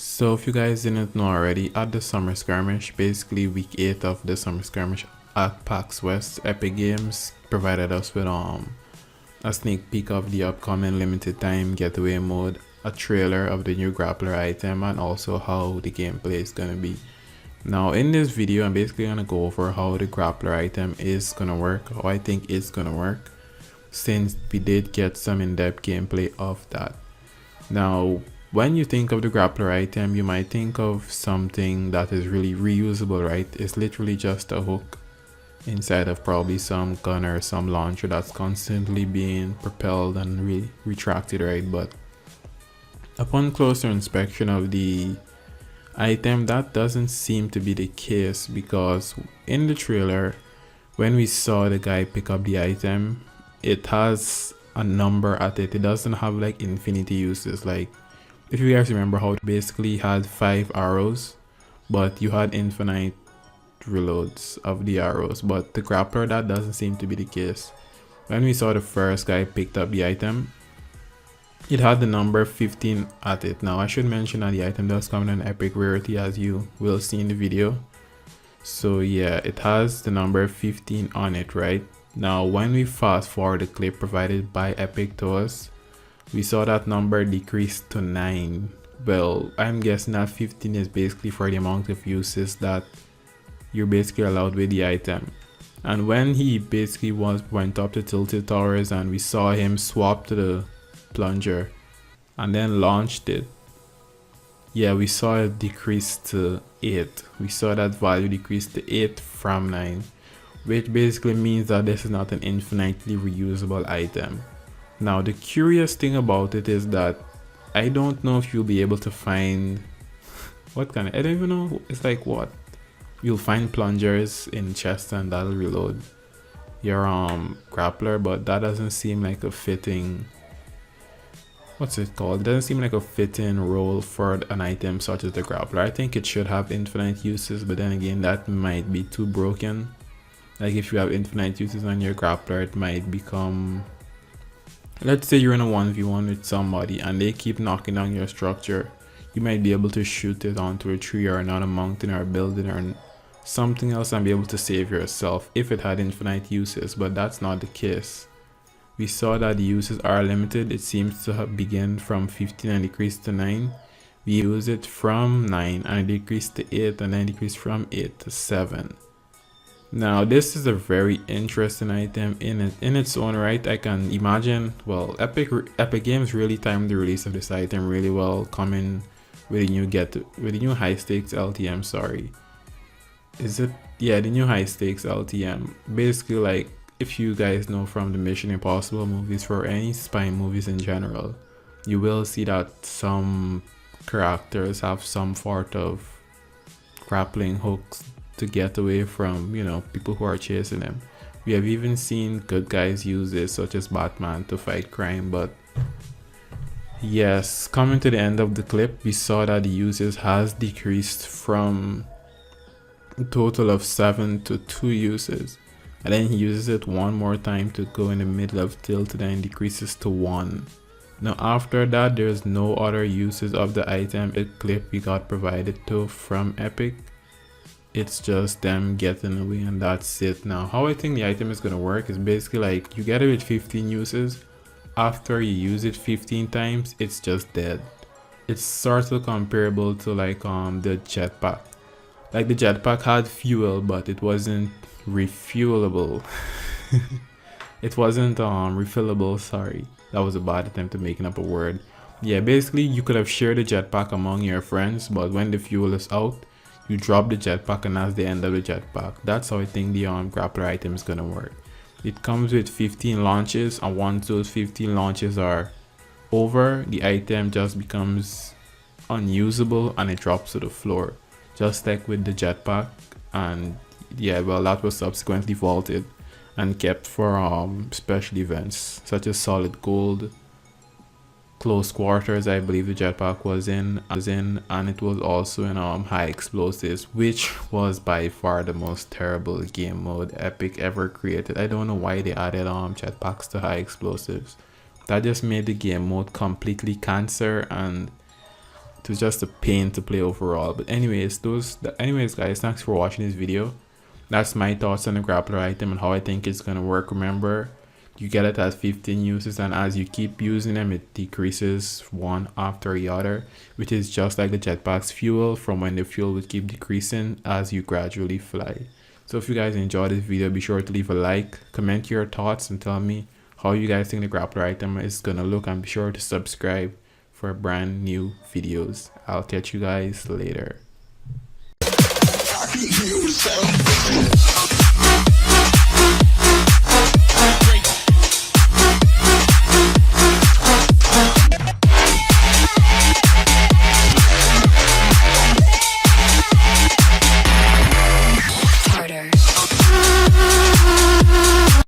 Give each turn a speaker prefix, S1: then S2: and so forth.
S1: So if you guys didn't know already, at the summer skirmish, basically week 8 of the summer skirmish at PAX West, Epic Games provided us with a sneak peek of the upcoming limited time getaway mode, a trailer of the new Grappler item, and also how the gameplay is gonna be. Now in this video, I'm basically gonna go over how the Grappler item is gonna work, how I think it's gonna work, since we did get some in-depth gameplay of that. Now, when you think of the Grappler item, you might think of something that is really reusable, right? It's literally just a hook inside of probably some gun or some launcher that's constantly being propelled and retracted, right? But upon closer inspection of the item, that doesn't seem to be the case, because in the trailer, when we saw the guy pick up the item, it has a number at it. It doesn't have like infinity uses. Like, if you guys remember how it basically had 5 arrows, but you had infinite reloads of the arrows. But the Grappler, that doesn't seem to be the case. When we saw the first guy picked up the item, it had the number 15 at it. Now I should mention that the item does come in an epic rarity, as you will see in the video. So yeah, it has the number 15 on it, right? Now when we fast forward the clip provided by Epic to us, we saw that number decrease to 9. Well, I'm guessing that 15 is basically for the amount of uses that you're basically allowed with the item. And when he basically went up to Tilted Towers and we saw him swap to the plunger and then launched it, yeah, we saw it decrease to 8. We saw that value decrease to 8 from 9, which basically means that this is not an infinitely reusable item. Now the curious thing about it is that I don't know if you'll be able to find what kind of, I don't even know, it's like what? You'll find plungers in chest and that'll reload your Grappler, but that doesn't seem like a fitting, what's it called? It doesn't seem like a fitting role for an item such as the Grappler. I think it should have infinite uses, but then again, that might be too broken. Like if you have infinite uses on your Grappler, it might become, let's say you're in a 1v1 with somebody and they keep knocking down your structure, you might be able to shoot it onto a tree or another mountain or a building or something else and be able to save yourself if it had infinite uses, but that's not the case. We saw that the uses are limited. It seems to have begun from 15 and decreased to 9. We use it from 9 and it decreased to 8 and then decreased from 8 to 7. Now this is a very interesting item in its own right. I can imagine, well, Epic Games really timed the release of this item really well, coming with a new Highstakes LTM, sorry. Is it? Yeah, the new Highstakes LTM. Basically, like, if you guys know from the Mission Impossible movies, for any spy movies in general, you will see that some characters have some sort of grappling hooks to get away from, you know, people who are chasing them. We have even seen good guys use this, such as Batman, to fight crime. But yes, coming to the end of the clip, we saw that the uses has decreased from a total of 7 to 2 uses, and then he uses it one more time to go in the middle of tilt, and then decreases to 1. Now after that, there's no other uses of the item. A clip we got provided to from Epic, it's just them getting away and that's it. Now how I think the item is going to work is basically like you get it with 15 uses. After you use it 15 times, it's just dead. It's sort of comparable to like the jetpack. Like the jetpack had fuel, but it wasn't refuelable. It wasn't refillable, sorry. That was a bad attempt at making up a word. Yeah, basically you could have shared the jetpack among your friends, but when the fuel is out, you drop the jetpack and that's the end of the jetpack. That's how I think the Grappler item is gonna work. It comes with 15 launches, and once those 15 launches are over, the item just becomes unusable and it drops to the floor, just like with the jetpack. And yeah, well, that was subsequently vaulted and kept for special events such as solid gold, close quarters, I believe the jetpack was in, and it was also in high explosives, which was by far the most terrible game mode Epic ever created. I don't know why they added jetpacks to high explosives. That just made the game mode completely cancer, and It was just a pain to play overall. But anyways, guys, thanks for watching this video. That's my thoughts on the grappler item and how I think it's gonna work. Remember, you get it at 15 uses, and as you keep using them, it decreases one after the other, which is just like the jetpack's fuel, from when the fuel would keep decreasing as you gradually fly. So if you guys enjoyed this video, be sure to leave a like, comment your thoughts, and tell me how you guys think the grappler item is gonna look, and be sure to subscribe for brand new videos. I'll catch you guys later.